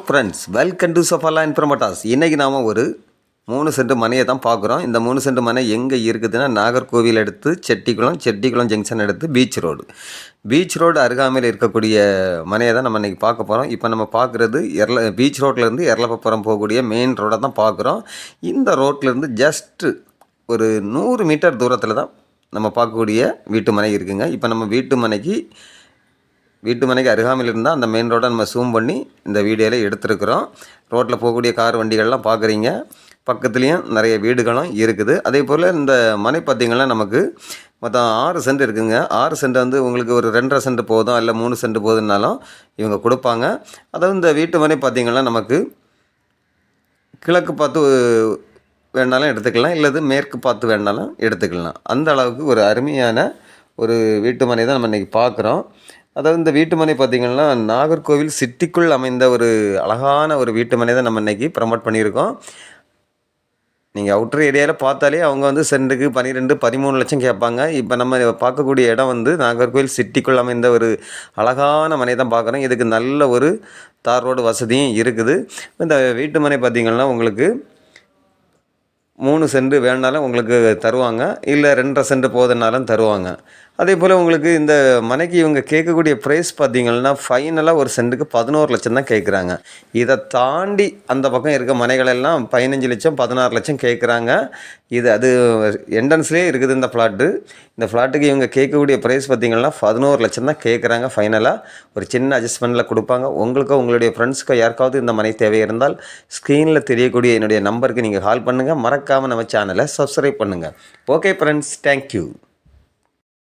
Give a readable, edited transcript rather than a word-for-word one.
Friends, welcome to Safala and promoters. இன்றைக்கி நாம் ஒரு 3 சென்ட் மனையை தான் பார்க்குறோம். இந்த 3 சென்ட் மனை எங்கே இருக்குதுன்னா, நாகர்கோவில் அடுத்து செட்டிக்குளம் ஜங்ஷன் அடுத்து பீச் ரோடு அருகாமையில் இருக்கக்கூடிய மனையை தான் நம்ம இன்றைக்கி பார்க்க போகிறோம். இப்போ நம்ம பார்க்குறது பீச் ரோட்லேருந்து எர்லப்பபுரம் போகக்கூடிய மெயின் ரோடை தான் பார்க்குறோம். இந்த ரோட்லேருந்து ஜஸ்ட்டு ஒரு 100 மீட்டர் தூரத்தில் தான் நம்ம பார்க்கக்கூடிய வீட்டு மனை இருக்குங்க. இப்போ நம்ம வீட்டு மனைக்கு அருகாமையில் இருந்தால் அந்த மெயின் ரோடை நம்ம ஜூம் பண்ணி இந்த வீடியோவில் எடுத்துருக்குறோம். ரோட்டில் போகக்கூடிய கார் வண்டிகள்லாம் பார்க்குறீங்க. பக்கத்துலேயும் நிறைய வீடுகளும் இருக்குது. அதே போல் இந்த மனை பார்த்திங்கன்னா நமக்கு மொத்தம் 6 சென்ட் இருக்குதுங்க. 6 சென்ட் வந்து உங்களுக்கு ஒரு 2.5 சென்ட் போதும், இல்லை 3 சென்ட் போதுன்னாலும் இவங்க கொடுப்பாங்க. அதாவது இந்த வீட்டு மனை பார்த்திங்கன்னா நமக்கு கிழக்கு பார்த்து வேணாலும் எடுத்துக்கலாம், இல்லது மேற்கு பார்த்து வேணாலும் எடுத்துக்கலாம். அந்த அளவுக்கு ஒரு அருமையான ஒரு வீட்டு மனை தான் நம்ம இன்றைக்கி பார்க்குறோம். அதாவது இந்த வீட்டு மனை பார்த்திங்கன்னா நாகர்கோவில் சிட்டிக்குள் அமைந்த ஒரு அழகான ஒரு வீட்டு மனை தான் நம்ம இன்றைக்கி ப்ரமோட் பண்ணியிருக்கோம். நீங்கள் அவுட்டர் ஏரியாவில் பார்த்தாலே அவங்க வந்து சென்ட்டுக்கு 12-13 லட்சம் கேட்பாங்க. இப்போ நம்ம பார்க்கக்கூடிய இடம் வந்து நாகர்கோவில் சிட்டிக்குள் அமைந்த ஒரு அழகான மனை தான் பார்க்குறோம். இதுக்கு நல்ல ஒரு தார் ரோடு வசதியும் இருக்குது. இந்த வீட்டு மனை பார்த்திங்கன்னா உங்களுக்கு 3 சென்ட் வேணாலும் உங்களுக்கு தருவாங்க, இல்லை 2.5 சென்ட் போதுனாலும் தருவாங்க. அதே போல் உங்களுக்கு இந்த மனைக்கு இவங்க கேட்கக்கூடிய ப்ரைஸ் பார்த்திங்கன்னா ஃபைனலாக ஒரு சென்ட்டுக்கு 11 லட்சம் தான் கேட்குறாங்க. இதை தாண்டி அந்த பக்கம் இருக்க மனைகளெல்லாம் 15 லட்சம் 16 லட்சம் கேட்குறாங்க. அது என்ட்ரன்ஸ்லேயே இருக்குது இந்த ஃப்ளாட்டு. இந்த ஃப்ளாட்டுக்கு இவங்க கேட்கக்கூடிய ப்ரைஸ் பார்த்திங்கன்னா 11 லட்சம் தான் கேட்குறாங்க. ஃபைனலாக ஒரு சின்ன அட்ஜஸ்ட்மெண்ட்டில் கொடுப்பாங்க. உங்களுக்கோ உங்களுடைய ஃப்ரெண்ட்ஸுக்கோ யாருக்காவது இந்த மனை தேவை இருந்தால் ஸ்க்ரீனில் தெரியக்கூடிய என்னுடைய நம்பருக்கு நீங்கள் கால் பண்ணுங்கள். மறக்காமல் நம்ம சேனலை சப்ஸ்கிரைப் பண்ணுங்கள். Okay friends, thank you.